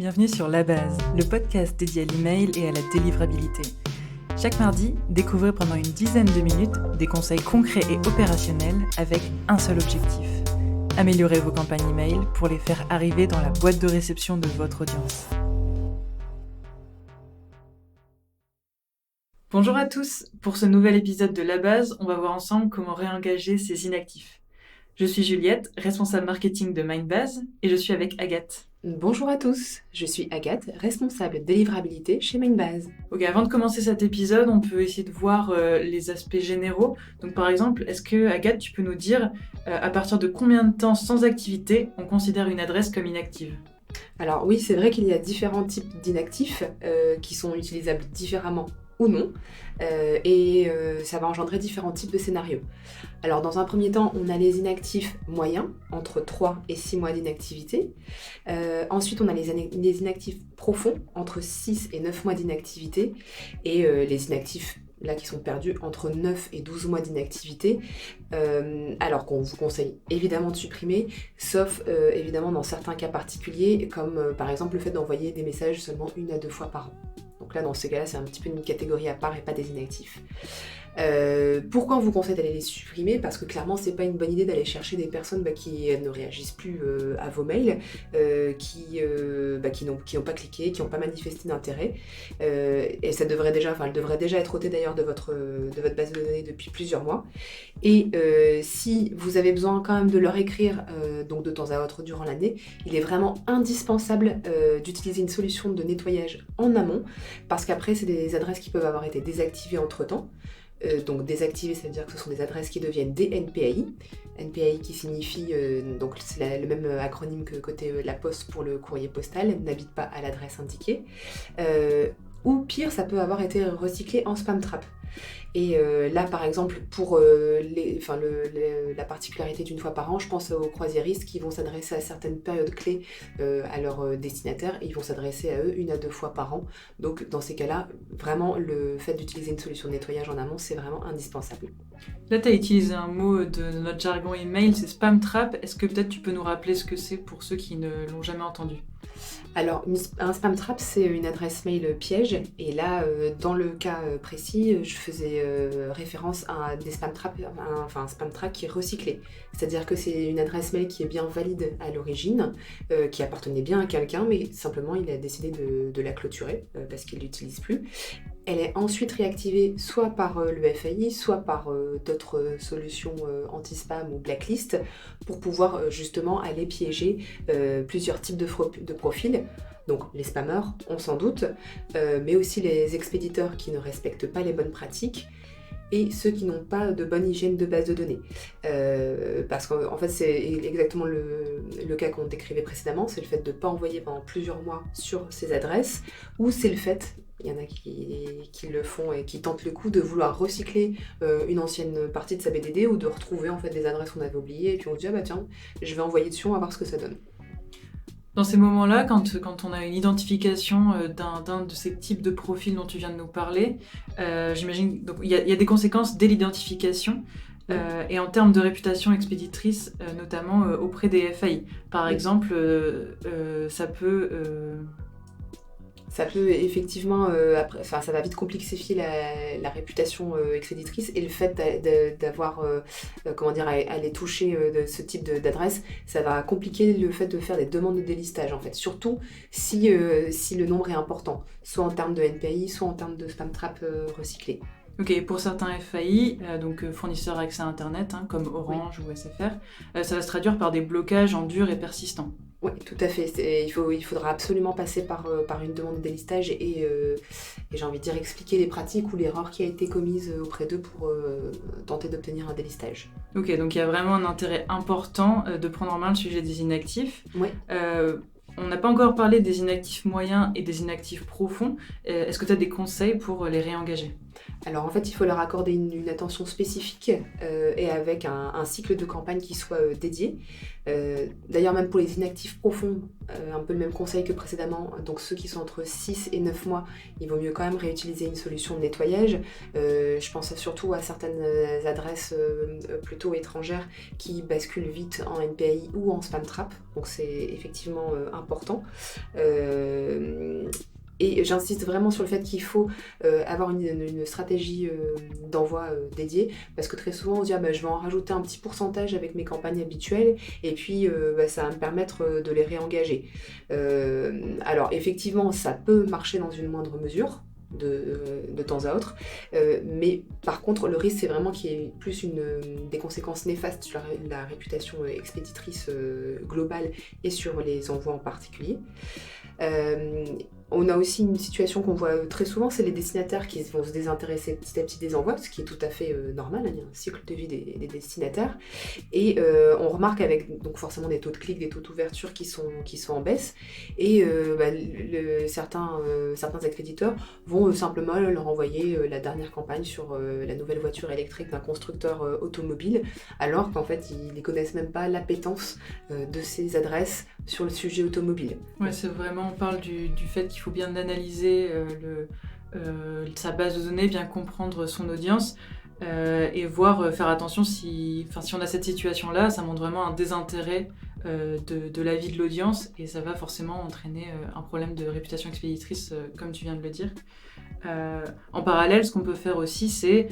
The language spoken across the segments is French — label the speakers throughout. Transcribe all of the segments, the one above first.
Speaker 1: Bienvenue sur La Base, le podcast dédié à l'email et à la délivrabilité. Chaque mardi, découvrez pendant une dizaine de minutes des conseils concrets et opérationnels avec un seul objectif. Améliorer vos campagnes email pour les faire arriver dans la boîte de réception de votre audience. Bonjour à tous, pour ce nouvel épisode de La Base, on va voir ensemble comment réengager ses inactifs. Je suis Juliette, responsable marketing de Mindbase, et je suis avec Agathe.
Speaker 2: Bonjour à tous, je suis Agathe, responsable délivrabilité chez Mindbase.
Speaker 1: Ok, avant de commencer cet épisode, on peut essayer de voir les aspects généraux. Donc par exemple, est-ce que Agathe, tu peux nous dire à partir de combien de temps sans activité on considère une adresse comme inactive ?
Speaker 2: Alors oui, c'est vrai qu'il y a différents types d'inactifs qui sont utilisables différemment ou non, et ça va engendrer différents types de scénarios. Alors dans un premier temps, on a les inactifs moyens, entre 3 et 6 mois d'inactivité. Ensuite, on a les inactifs profonds, entre 6 et 9 mois d'inactivité. Et les inactifs là qui sont perdus entre 9 et 12 mois d'inactivité, alors qu'on vous conseille évidemment de supprimer, sauf évidemment dans certains cas particuliers, comme par exemple le fait d'envoyer des messages seulement 1 à 2 fois par an. Donc là, dans ces cas-là, c'est un petit peu une catégorie à part et pas des inactifs. Pourquoi on vous conseille d'aller les supprimer ? Parce que clairement, c'est pas une bonne idée d'aller chercher des personnes qui ne réagissent plus à vos mails, qui n'ont pas cliqué, qui n'ont pas manifesté d'intérêt. Et ça devrait déjà, elle devrait déjà être ôtée d'ailleurs de votre base de données depuis plusieurs mois. Et si vous avez besoin quand même de leur écrire donc de temps à autre durant l'année, il est vraiment indispensable d'utiliser une solution de nettoyage en amont, parce qu'après, c'est des adresses qui peuvent avoir été désactivées entre-temps. Donc désactiver, ça veut dire que ce sont des adresses qui deviennent des NPAI. NPAI qui signifie, donc c'est le même acronyme que côté la poste pour le courrier postal, n'habite pas à l'adresse indiquée. Ou pire, ça peut avoir été recyclé en spam trap. Et là, par exemple, pour la particularité d'une fois par an, je pense aux croisiéristes qui vont s'adresser à certaines périodes clés à leurs destinataires, et ils vont s'adresser à eux 1 à 2 fois par an. Donc, dans ces cas-là, vraiment, le fait d'utiliser une solution de nettoyage en amont, c'est vraiment indispensable.
Speaker 1: Là, tu as utilisé un mot de notre jargon email, c'est spam trap. Est-ce que peut-être tu peux nous rappeler ce que c'est pour ceux qui ne l'ont jamais entendu ?
Speaker 2: Alors, un spam trap, c'est une adresse mail piège. Et là, dans le cas précis, je faisais référence à des spam traps, un spam trap qui est recyclé. C'est-à-dire que c'est une adresse mail qui est bien valide à l'origine, qui appartenait bien à quelqu'un, mais simplement il a décidé de la clôturer parce qu'il ne l'utilise plus. Elle est ensuite réactivée soit par le FAI, soit par d'autres solutions anti-spam ou blacklist pour pouvoir justement aller piéger plusieurs types de profils. Donc les spammers, on s'en doute, mais aussi les expéditeurs qui ne respectent pas les bonnes pratiques et ceux qui n'ont pas de bonne hygiène de base de données. Parce qu'en fait, c'est exactement le cas qu'on décrivait précédemment, c'est le fait de ne pas envoyer pendant plusieurs mois sur ces adresses, ou c'est le fait, il y en a qui le font et qui tentent le coup de vouloir recycler une ancienne partie de sa BDD ou de retrouver en fait des adresses qu'on avait oubliées et puis on se dit « Ah bah tiens, je vais envoyer dessus, on va voir ce que ça donne ».
Speaker 1: Dans ces moments-là, quand on a une identification d'un de ces types de profils dont tu viens de nous parler, j'imagine donc il y a des conséquences dès l'identification et en termes de réputation expéditrice, notamment auprès des FAI. Par exemple, ça peut
Speaker 2: effectivement, ça va vite complexifier la réputation expéditrice, et le fait d'avoir, à aller toucher de ce type d'adresse, ça va compliquer le fait de faire des demandes de délistage en fait, surtout si le nombre est important, soit en termes de NPI, soit en termes de spam trap recyclé.
Speaker 1: Ok, pour certains FAI, donc fournisseurs accès à Internet, comme Orange ou SFR, ça va se traduire par des blocages en dur et persistants.
Speaker 2: Oui, tout à fait. Il faudra absolument passer par une demande de délistage et j'ai envie de dire expliquer les pratiques ou l'erreur qui a été commise auprès d'eux pour tenter d'obtenir un délistage.
Speaker 1: Ok, donc il y a vraiment un intérêt important de prendre en main le sujet des inactifs.
Speaker 2: Oui.
Speaker 1: On n'a pas encore parlé des inactifs moyens et des inactifs profonds. Est-ce que tu as des conseils pour les réengager ?
Speaker 2: Alors en fait, il faut leur accorder une attention spécifique et avec un cycle de campagne qui soit dédié. D'ailleurs, même pour les inactifs profonds, un peu le même conseil que précédemment, donc ceux qui sont entre 6 et 9 mois, il vaut mieux quand même réutiliser une solution de nettoyage. Je pense surtout à certaines adresses plutôt étrangères qui basculent vite en NPAI ou en spam trap, donc c'est effectivement important. Et j'insiste vraiment sur le fait qu'il faut avoir une stratégie d'envoi dédiée, parce que très souvent on se dit je vais en rajouter un petit pourcentage avec mes campagnes habituelles, et puis ça va me permettre de les réengager. Alors effectivement, ça peut marcher dans une moindre mesure, de temps à autre, mais par contre le risque c'est vraiment qu'il y ait plus des conséquences néfastes sur la réputation expéditrice globale et sur les envois en particulier. On a aussi une situation qu'on voit très souvent, c'est les destinataires qui vont se désintéresser petit à petit des envois, ce qui est tout à fait normal, il y a un cycle de vie des destinataires. Et on remarque avec donc forcément des taux de clic, des taux d'ouverture qui sont en baisse. Et certains expéditeurs vont simplement leur envoyer la dernière campagne sur la nouvelle voiture électrique d'un constructeur automobile, alors qu'en fait ils ne connaissent même pas l'appétence de ces adresses sur le sujet automobile.
Speaker 1: Ouais, c'est vraiment, on parle du fait qu'il faut bien analyser sa base de données, bien comprendre son audience et faire attention si on a cette situation-là, ça montre vraiment un désintérêt de la vie de l'audience et ça va forcément entraîner un problème de réputation expéditrice, comme tu viens de le dire. En parallèle, ce qu'on peut faire aussi, c'est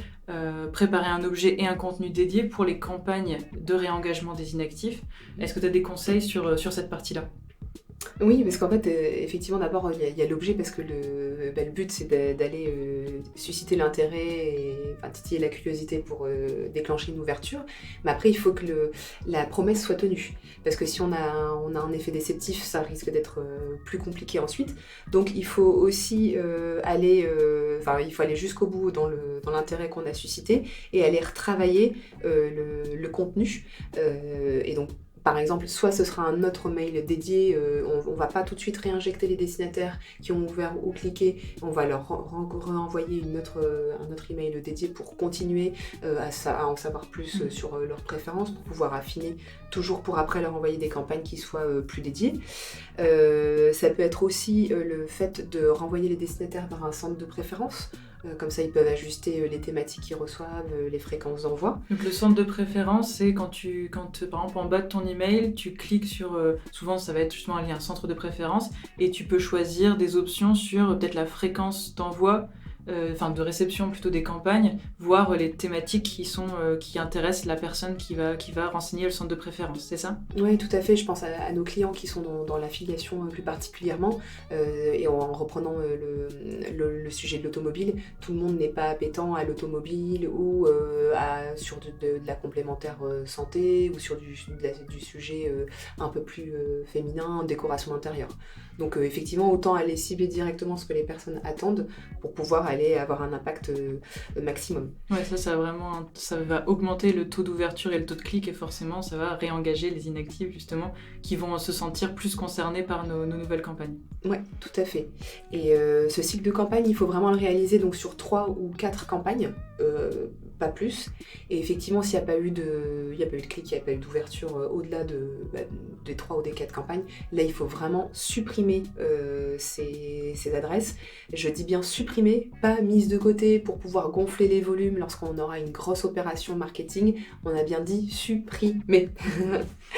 Speaker 1: préparer un objet et un contenu dédié pour les campagnes de réengagement des inactifs. Est-ce que tu as des conseils sur cette partie-là ?
Speaker 2: Oui, parce qu'en fait, effectivement, d'abord, il y a l'objet, parce que le but, c'est d'aller susciter l'intérêt et titiller la curiosité pour déclencher une ouverture. Mais après, il faut que la promesse soit tenue. Parce que si on a un effet déceptif, ça risque d'être plus compliqué ensuite. Donc, il faut aussi aller jusqu'au bout dans l'intérêt qu'on a suscité et aller retravailler le contenu. Et donc, par exemple, soit ce sera un autre mail dédié, on ne va pas tout de suite réinjecter les destinataires qui ont ouvert ou cliqué, on va leur renvoyer un autre email dédié pour continuer à en savoir plus sur leurs préférences, pour pouvoir affiner toujours pour après leur envoyer des campagnes qui soient plus dédiées. Ça peut être aussi le fait de renvoyer les destinataires vers un centre de préférence. Comme ça, ils peuvent ajuster les thématiques qu'ils reçoivent, les fréquences d'envoi.
Speaker 1: Donc le centre de préférence, c'est quand par exemple en bas de ton email, tu cliques sur, souvent ça va être justement un lien centre de préférence, et tu peux choisir des options sur peut-être la fréquence d'envoi, de réception plutôt des campagnes, voire les thématiques qui intéressent la personne qui va renseigner le centre de préférence, c'est ça ?
Speaker 2: Oui, tout à fait. Je pense à nos clients qui sont dans l'affiliation plus particulièrement. Et en reprenant le sujet de l'automobile, tout le monde n'est pas appétent à l'automobile ou sur de la complémentaire santé ou sur du sujet un peu plus féminin, décoration intérieure. Donc effectivement, autant aller cibler directement ce que les personnes attendent pour pouvoir aller avoir un impact maximum.
Speaker 1: Ouais, ça va augmenter le taux d'ouverture et le taux de clic, et forcément ça va réengager les inactifs justement qui vont se sentir plus concernés par nos nouvelles campagnes.
Speaker 2: Ouais, tout à fait. Et ce cycle de campagne, il faut vraiment le réaliser donc sur 3 ou 4 campagnes, pas plus. Et effectivement, s'il n'y a pas eu de clic, il n'y a pas eu d'ouverture au-delà des 3 ou des 4 campagnes, là il faut vraiment supprimer ces adresses. Je dis bien supprimer, pas mise de côté pour pouvoir gonfler les volumes lorsqu'on aura une grosse opération marketing. On a bien dit supprimer.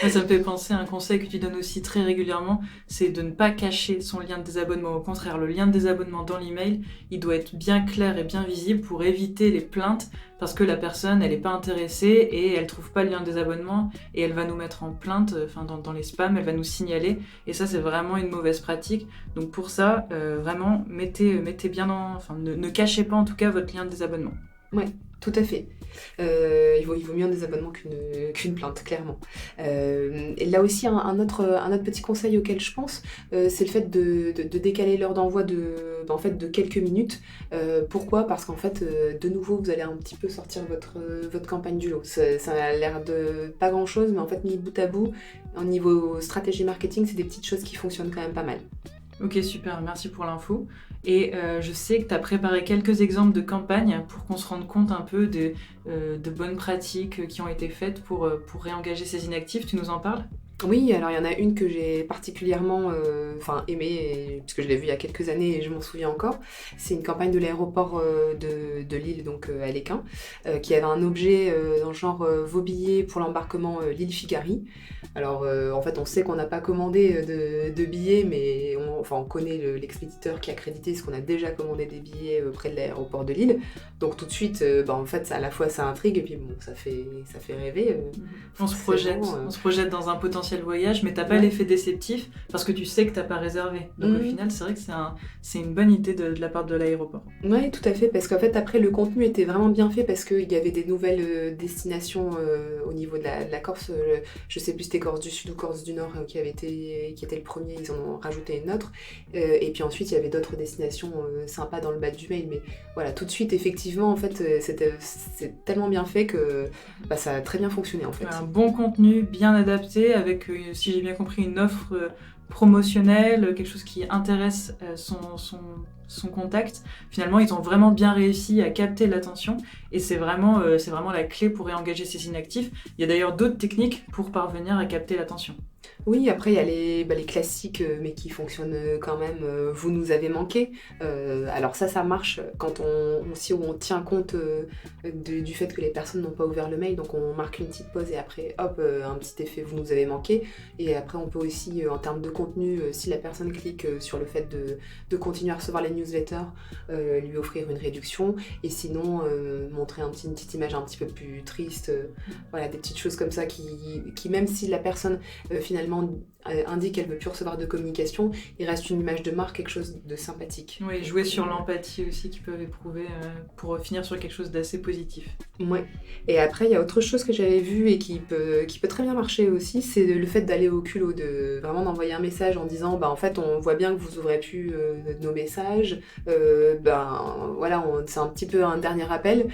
Speaker 1: Ça me fait penser à un conseil que tu donnes aussi très régulièrement, c'est de ne pas cacher son lien de désabonnement. Au contraire, le lien de désabonnement dans l'email, il doit être bien clair et bien visible pour éviter les plaintes, parce que la personne, elle n'est pas intéressée et elle ne trouve pas le lien de désabonnement et elle va nous mettre en plainte, dans les spams, elle va nous signaler, et ça c'est vraiment une mauvaise pratique. Donc pour ça, vraiment, mettez bien ne cachez pas en tout cas votre lien de désabonnement.
Speaker 2: Ouais, tout à fait. Il vaut mieux un désabonnement qu'une plainte, clairement. Et là aussi, un autre petit conseil auquel je pense, c'est le fait de décaler l'heure d'envoi de quelques minutes. Pourquoi ? Parce qu'en fait, de nouveau, vous allez un petit peu sortir votre campagne du lot. Ça a l'air de pas grand-chose, mais en fait, mis bout à bout, au niveau stratégie marketing, c'est des petites choses qui fonctionnent quand même pas mal.
Speaker 1: Ok, super, merci pour l'info. Et je sais que tu as préparé quelques exemples de campagnes pour qu'on se rende compte un peu de bonnes pratiques qui ont été faites pour réengager ces inactifs. Tu nous en parles?
Speaker 2: Oui, alors il y en a une que j'ai particulièrement aimée, puisque je l'ai vue il y a quelques années et je m'en souviens encore. C'est une campagne de l'aéroport de Lille, donc à Léquin, qui avait un objet dans le genre vos billets pour l'embarquement Lille-Figari. Alors en fait, on sait qu'on n'a pas commandé de billets, mais on connaît l'expéditeur qui a crédité ce qu'on a déjà commandé des billets près de l'aéroport de Lille. Donc tout de suite, en fait, à la fois ça intrigue et puis bon, ça fait rêver.
Speaker 1: On se projette dans un potentiel voyage, mais t'as pas l'effet déceptif parce que tu sais que t'as pas réservé. Donc au final, c'est vrai que c'est une bonne idée de la part de l'aéroport.
Speaker 2: Oui, tout à fait, parce qu'en fait, après, le contenu était vraiment bien fait parce qu'il y avait des nouvelles destinations au niveau de la Corse. Je sais plus si c'était Corse du Sud ou Corse du Nord qui était le premier, ils en ont rajouté une autre. Et puis ensuite, il y avait d'autres destinations sympas dans le bas du mail. Mais voilà, tout de suite, effectivement, en fait, c'est tellement bien fait que ça a très bien fonctionné, en fait.
Speaker 1: Un bon contenu, bien adapté, avec, si j'ai bien compris, une offre promotionnelle, quelque chose qui intéresse son contact. Finalement, ils ont vraiment bien réussi à capter l'attention et c'est vraiment la clé pour réengager ces inactifs. Il y a d'ailleurs d'autres techniques pour parvenir à capter l'attention.
Speaker 2: Oui, après il y a les classiques, mais qui fonctionnent quand même. Vous nous avez manqué. Alors ça marche quand on tient compte du fait que les personnes n'ont pas ouvert le mail. Donc on marque une petite pause et après, hop, un petit effet vous nous avez manqué. Et après on peut aussi, en termes de contenu, si la personne clique sur le fait de continuer à recevoir les newsletters, lui offrir une réduction. Et sinon, montrer une petite image un petit peu plus triste. Voilà, des petites choses comme ça qui même si la personne finalement indique qu'elle ne veut plus recevoir de communication, il reste une image de marque, quelque chose de sympathique.
Speaker 1: Oui, jouer sur l'empathie aussi qu'ils peuvent éprouver pour finir sur quelque chose d'assez positif.
Speaker 2: Ouais. Et après, il y a autre chose que j'avais vu et qui peut très bien marcher aussi, c'est le fait d'aller au culot, vraiment d'envoyer un message en disant en fait, on voit bien que vous ouvrez plus nos messages, voilà, c'est un petit peu un dernier appel.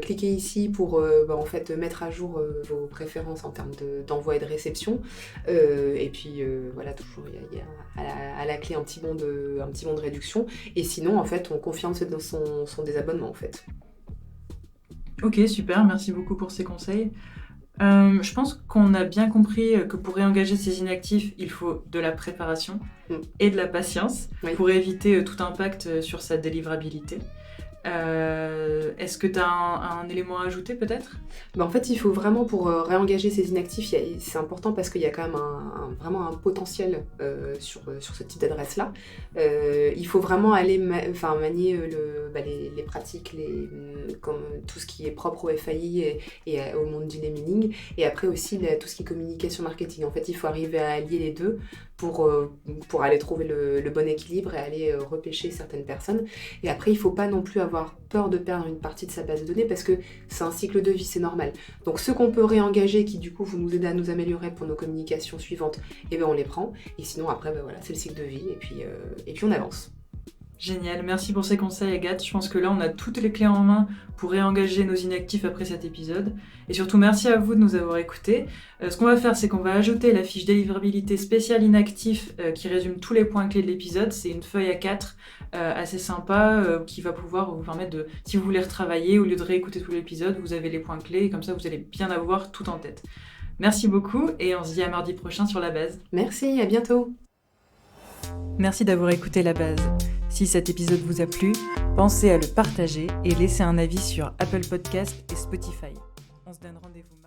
Speaker 2: Cliquez ici pour en fait mettre à jour vos préférences en termes d'envoi et de réception. Et puis voilà, toujours il y a à la clé un petit bon de réduction. Et sinon, en fait, on confirme son désabonnement en fait.
Speaker 1: Ok, super, merci beaucoup pour ces conseils. Je pense qu'on a bien compris que pour réengager ces inactifs, il faut de la préparation et de la patience pour éviter tout impact sur sa délivrabilité. Est-ce que tu as un élément à ajouter peut-être ?
Speaker 2: En fait, il faut vraiment, pour réengager ces inactifs, c'est important parce qu'il y a quand même vraiment un potentiel sur ce type d'adresse-là. Il faut vraiment aller manier les pratiques, comme tout ce qui est propre au FAI et au monde du naming, et après aussi tout ce qui est communication marketing. En fait, il faut arriver à allier les deux pour aller trouver le bon équilibre et aller repêcher certaines personnes. Et après, il ne faut pas non plus avoir peur de perdre une partie de sa base de données parce que c'est un cycle de vie, c'est normal. Donc ceux qu'on peut réengager qui du coup vont nous aider à nous améliorer pour nos communications suivantes, on les prend. Et sinon après, voilà, c'est le cycle de vie et puis on avance.
Speaker 1: Génial, merci pour ces conseils Agathe. Je pense que là on a toutes les clés en main pour réengager nos inactifs après cet épisode. Et surtout merci à vous de nous avoir écoutés. Ce qu'on va faire, c'est qu'on va ajouter la fiche délivrabilité spéciale inactif qui résume tous les points clés de l'épisode. C'est une feuille A4 assez sympa qui va pouvoir vous permettre de, si vous voulez retravailler, au lieu de réécouter tout l'épisode, vous avez les points clés et comme ça vous allez bien avoir tout en tête. Merci beaucoup et on se dit à mardi prochain sur La Base.
Speaker 2: Merci, à bientôt.
Speaker 1: Merci d'avoir écouté La Base. Si cet épisode vous a plu, pensez à le partager et laisser un avis sur Apple Podcasts et Spotify. On se donne rendez-vous.